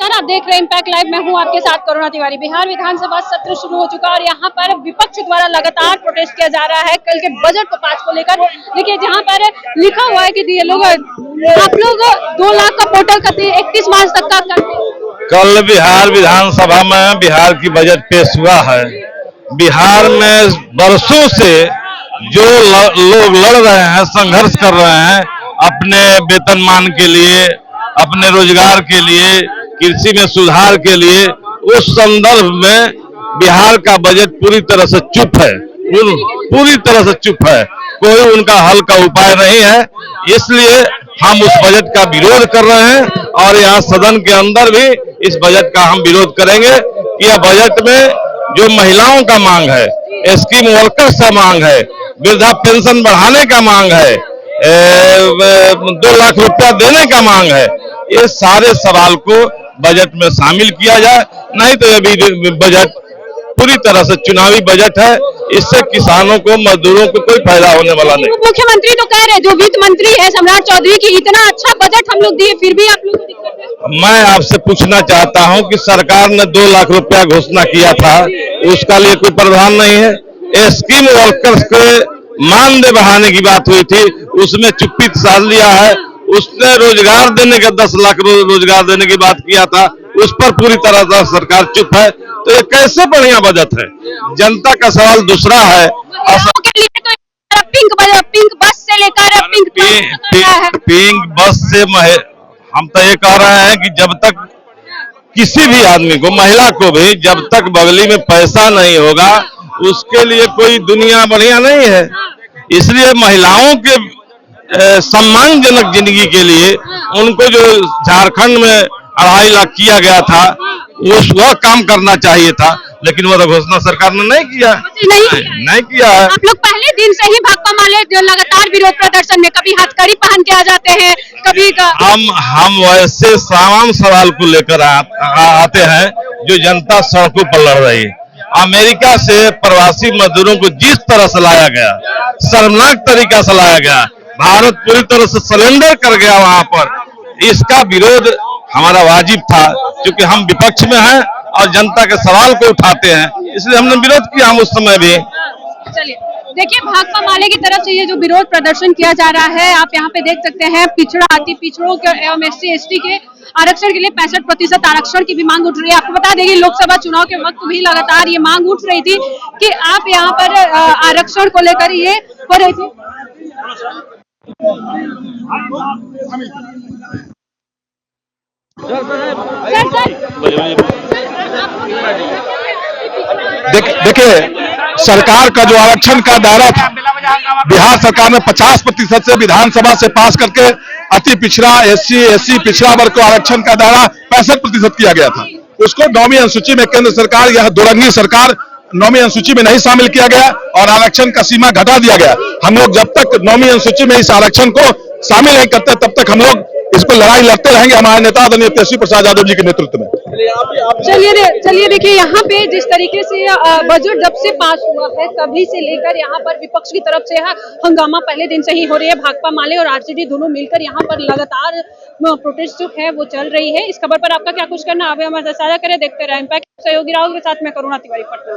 नमस्कार, आप देख रहे हैं इम्पैक्ट लाइव। मैं हूं आपके साथ करुणा तिवारी। बिहार विधानसभा सत्र शुरू हो चुका और यहाँ पर विपक्ष द्वारा लगातार प्रोटेस्ट किया जा रहा है कल के बजट को पास को लेकर। देखिए जहाँ पर लिखा हुआ है कि ये लोग आप लोग 2 लाख का पोर्टल का 31 मार्च तक का करते। कल बिहार विधानसभा में बिहार की बजट पेश हुआ है। बिहार में बरसों से जो लोग लड़ रहे हैं, संघर्ष कर रहे हैं अपने वेतनमान के लिए, अपने रोजगार के लिए, कृषि में सुधार के लिए, उस संदर्भ में बिहार का बजट पूरी तरह से चुप है, पूरी तरह से चुप है। कोई उनका हल का उपाय नहीं है। इसलिए हम उस बजट का विरोध कर रहे हैं और यहाँ सदन के अंदर भी इस बजट का हम विरोध करेंगे कि यह बजट में जो महिलाओं का मांग है, स्कीम वर्कर्स का मांग है, वृद्धा पेंशन बढ़ाने का मांग है, 2 लाख रुपया देने का मांग है, ये सारे सवाल को बजट में शामिल किया जाए। नहीं तो ये बजट पूरी तरह से चुनावी बजट है। इससे किसानों को, मजदूरों को कोई फायदा होने वाला नहीं। मुख्यमंत्री तो कह रहे हैं, जो वित्त मंत्री है सम्राट चौधरी की, इतना अच्छा बजट हम लोग दिए फिर भी आप लोग को दिक्कत है। मैं आपसे पूछना चाहता हूं कि सरकार ने 2 लाख रुपया घोषणा किया था, उसका लिए कोई प्रावधान नहीं है। स्कीम वर्कर्स के मानदेय बढ़ाने की बात हुई थी, उसमें चुप्पी साध लिया है। उसने रोजगार देने का 10 लाख रोजगार देने की बात किया था, उस पर पूरी तरह से सरकार चुप है। तो ये कैसे बढ़िया बजट है? जनता का सवाल दूसरा है। पिंक बस से लेकर पिंक बस से हम तो ये कह रहे हैं कि जब तक किसी भी आदमी को, महिला को भी, जब तक बगली में पैसा नहीं होगा उसके लिए कोई दुनिया बढ़िया नहीं है। इसलिए महिलाओं के सम्मानजनक जिंदगी के लिए उनको जो झारखंड में 2.5 लाख किया गया था, वह काम करना चाहिए था, लेकिन वो घोषणा सरकार ने नहीं किया। नहीं किया है। आप लोग पहले दिन से ही भाकपा माले जो लगातार विरोध प्रदर्शन में, कभी हथकड़ी पहन के आ जाते हैं, कभी हम वैसे तमाम सवाल को लेकर आते हैं जो जनता सड़कों पर लड़ रही है। अमेरिका से प्रवासी मजदूरों को जिस तरह से लाया गया, शर्मनाक तरीका से लाया गया, भारत पूरी तरह से सरेंडर कर गया वहां पर। इसका विरोध हमारा वाजिब था, क्योंकि हम विपक्ष में हैं और जनता के सवाल को उठाते हैं, इसलिए हमने विरोध किया हम उस समय भी। चलिए देखिए, भाकपा माले की तरफ से ये जो विरोध प्रदर्शन किया जा रहा है, आप यहाँ पे देख सकते हैं, पिछड़ा अति पिछड़ों के एवं SC/ST के आरक्षण के लिए 65% आरक्षण की भी मांग उठ रही है। आपको बता दें कि लोकसभा चुनाव के वक्त भी लगातार ये मांग उठ रही थी कि आप यहाँ पर आरक्षण को लेकर ये हो रही थी। देखिए, सरकार का जो आरक्षण का दायरा था, बिहार सरकार ने 50% से विधानसभा से पास करके अति पिछड़ा, SC/SC पिछड़ा वर्ग को आरक्षण का दायरा 65% किया गया था। उसको 9वीं अनुसूची में केंद्र सरकार, यह दुरंगी सरकार, 9वीं अनुसूची में नहीं शामिल किया गया और आरक्षण का सीमा घटा दिया गया। हम लोग जब तक 9वीं अनुसूची में इस आरक्षण को शामिल नहीं करते, तब तक हम लोग इसको लड़ाई लड़ते रहेंगे, हमारे नेता आदरणीय तेजस्वी प्रसाद यादव जी के नेतृत्व में। चलिए देखिए, यहाँ पे जिस तरीके से बजट जब से पास हुआ है तभी से लेकर यहाँ पर विपक्ष की तरफ से हंगामा पहले दिन से ही हो रही है। भाकपा माले और RJD दोनों मिलकर यहाँ पर लगातार प्रोटेस्ट जो है वो चल रही है। इस खबर पर आपका क्या कुछ करना, आप हमारे साथ साझा करें। देखते रहे इम्पैक्ट। सहयोगी राहुल के साथ मैं करुणा तिवारी, पटना।